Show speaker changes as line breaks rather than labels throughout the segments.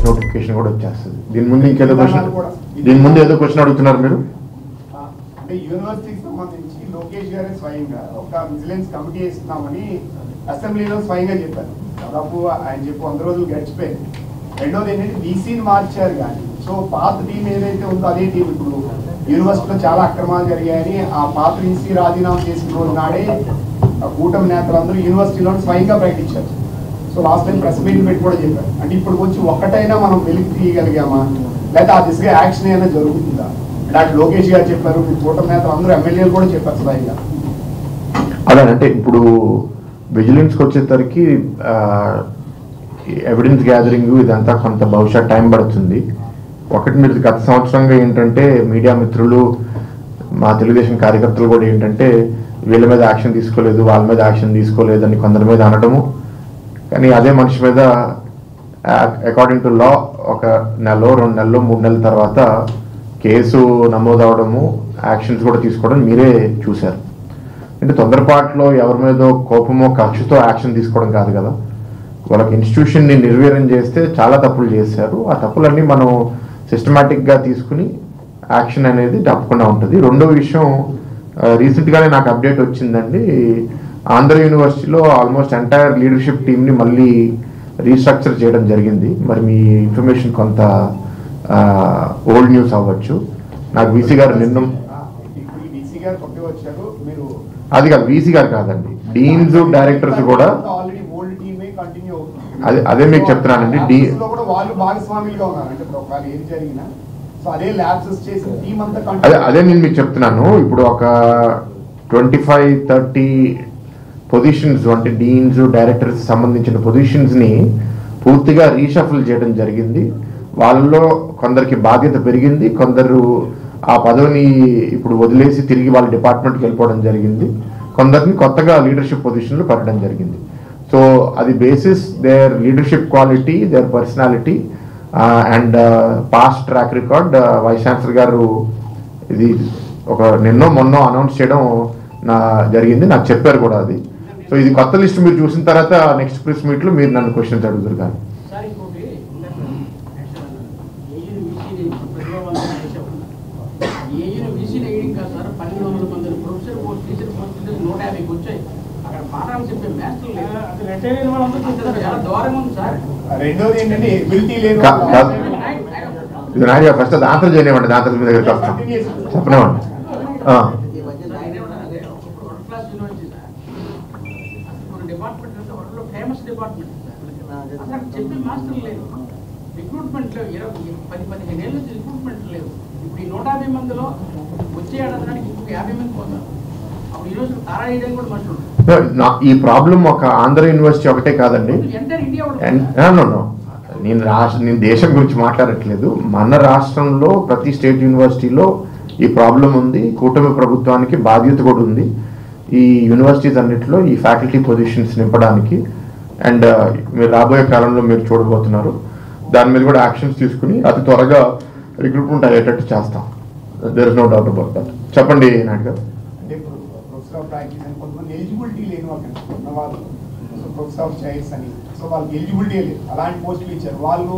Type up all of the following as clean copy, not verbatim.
Notification కూడా వచ్చేస్తుంది. దీని ముందు ఏదో క్వశ్చన్ అడుగుతున్నారు మీరు.
అంటే యూనివర్సిటీకి సంబంధించి లోకేష్ గారే స్వయంగా ఒక విజిలెన్స్ కమిటీ వేస్తున్నామని అసెంబ్లీలో స్వయంగా చెప్పారు. దాదాపు ఆయన చెప్పి 100 రోజులు గడిచిపోయింది. రెండోది ఏంటంటే వీసీని మార్చారు, కానీ సో పాత టీం ఏదైతే ఉందో అదే టీం ఇప్పుడు యూనివర్సిటీలో చాలా అక్రమాలు జరిగాయని ఆ పాత వీసీ రాజీనామా చేసిన రోజు నాడే కూటమి నేతలందరూ యూనివర్సిటీలో స్వయంగా ప్రకటించారు. So last time press meet పెట్టి కూడా చెప్పారు. అంటే ఇప్పుడు వచ్చి ఒక్కటైనా మనం వెలికి తీయగలిగామా, లేదా ఆ దిశగా యాక్షన్ అయినా జరుగుతుందా? అంటే లోకేష్ గారు చెప్పారు, కూటమి నేతలు అందరూ ఎమ్మెల్యేలు కూడా చెప్పారు స్వయంగా.
అలానంటే ఇప్పుడు విజిలెన్స్కి వచ్చేసరికి ఎవిడెన్స్ గ్యాదరింగ్ ఇదంతా కొంత బహుశా టైం పడుతుంది. ఒకటి, మీరు గత సంవత్సరంగా ఏంటంటే మీడియా మిత్రులు, మా తెలుగుదేశం కార్యకర్తలు కూడా ఏంటంటే వీళ్ళ మీద యాక్షన్ తీసుకోలేదు, వాళ్ళ మీద యాక్షన్ తీసుకోలేదు అని కొందరి మీద అనడము. కానీ అదే మనిషి మీద అకార్డింగ్ టు లా ఒక నెలలో, 2 నెలలు, 3 నెలల తర్వాత కేసు నమోదవడము, యాక్షన్స్ కూడా తీసుకోవడం మీరే చూశారు. అంటే తొందరపాటులో ఎవరి మీదో కోపమో కక్షతో యాక్షన్ తీసుకోవడం కాదు కదా. వాళ్ళకి ఇన్స్టిట్యూషన్ని నిర్వీర్యం చేస్తే చాలా తప్పులు చేశారు. ఆ తప్పులన్నీ మనం సిస్టమేటిక్గా తీసుకుని యాక్షన్ అనేది తప్పకుండా ఉంటుంది. రెండో విషయం, రీసెంట్గానే నాకు అప్డేట్ వచ్చిందండి. ఆంధ్ర యూనివర్సిటీలో ఆల్మోస్ట్ ఎంటైర్ లీడర్షిప్ టీమ్ని మళ్ళీ రీస్ట్రక్చర్ చేయడం జరిగింది. మరి మీ ఇన్ఫర్మేషన్ కొంత ఓల్డ్ న్యూస్ అవ్వచ్చు. నాకు వీసీ గారు అది కాదు, వీసీ గారు కాదండి, డీన్స్ డైరెక్టర్స్ కూడా అదే మీకు చెప్తున్నానండి. అదే నేను మీకు చెప్తున్నాను. ఇప్పుడు ఒక 25-30 పొజిషన్స్, అంటే డీన్స్ డైరెక్టర్స్ సంబంధించిన పొజిషన్స్ని పూర్తిగా రీషఫల్ చేయడం జరిగింది. వాళ్ళలో కొందరికి బాధ్యత పెరిగింది, కొందరు ఆ పదవిని ఇప్పుడు వదిలేసి తిరిగి వాళ్ళ డిపార్ట్మెంట్కి వెళ్ళిపోవడం జరిగింది, కొందరిని కొత్తగా లీడర్షిప్ పొజిషన్లు పెట్టడం జరిగింది. సో అది basis their leadership quality, their personality and past track record. Vice chancellor గారు ఇది ఒక మొన్న అనౌన్స్ చేయడం జరిగింది, నాకు చెప్పారు కూడా అది. సో ఇది కొత్త లిస్ట్ మీరు చూసిన తర్వాత నెక్స్ట్ ప్రెస్ మీట్లో మీరు నన్ను క్వశ్చన్స్ అడుగుతారు. కానీ ఫస్ట్ అది ఆన్సర్ చేయనివ్వండి, దాంట్లో మీ దగ్గరికి వస్తాం, చెప్పనివ్వండి.
రిక్రూట్మెంట్ లేవు, 10-15 ఏళ్ళ నుంచి రిక్రూట్మెంట్ లేవు. ఇప్పుడు ఈ 150 మందిలో వచ్చే ఏడాదికి ఇంకొక 50 మంది పోతారు. అప్పుడు ఈ రోజు తారా వేయడం కూడా మస్ట్.
ఈ ప్రాబ్లం ఒక ఆంధ్ర యూనివర్సిటీ ఒకటే కాదండి. నేను దేశం గురించి మాట్లాడట్లేదు. మన రాష్ట్రంలో ప్రతి స్టేట్ యూనివర్సిటీలో ఈ ప్రాబ్లం ఉంది. కూటమి ప్రభుత్వానికి బాధ్యత కూడా ఉంది ఈ యూనివర్సిటీస్ అన్నింటిలో ఈ ఫ్యాకల్టీ పొజిషన్స్ నింపడానికి. అండ్ మీరు రాబోయే కాలంలో మీరు చూడబోతున్నారు, దాని మీద కూడా యాక్షన్స్ తీసుకుని అతి త్వరగా రిక్రూట్మెంట్ అయ్యేటట్టు చేస్తాం. There is no doubt about that. చెప్పండి నాయుడు గారు.
అంటే ప్రొఫెసర్ ఆఫ్ ప్రాక్టీస్ అని కొంతమంది ఎలిజిబిలిటీ లేని వాళ్ళు ప్రొఫెసర్ ఆఫ్ చైర్స్ అని, సో వాళ్ళకి ఎలిజిబిలిటీ లేదు, అలాంటి పోస్టులు ఇచ్చారు. వాళ్ళు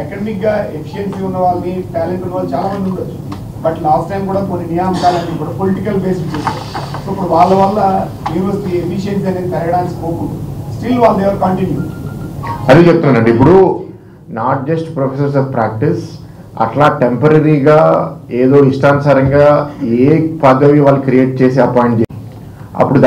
అకాడమిక్ గా ఎఫిషియన్సీ ఉన్న వాళ్ళని, టాలెంట్ ఉన్న వాళ్ళు చాలా మంది ఉండొచ్చు. బట్ లాస్ట్ టైం కూడా కొన్ని నియామకాలన్నీ కూడా పొలిటికల్ బేస్డ్ చేశారు. సో ఇప్పుడు వాళ్ళ వల్ల యూనివర్సిటీ ఎఫిషియన్సీ అనేది పెరగడానికి స్కోప్ ఉంది. స్టిల్ వాళ్ళు దేవర్ కంటిన్యూ.
అది చెప్తున్నానండి. ఇప్పుడు not just professors of practice, అట్లా టెంపరీగా ఏదో ఇష్టానుసారంగా ఏ పదవి వాళ్ళు క్రియేట్ చేసి అపాయింట్ చేసి అప్పుడు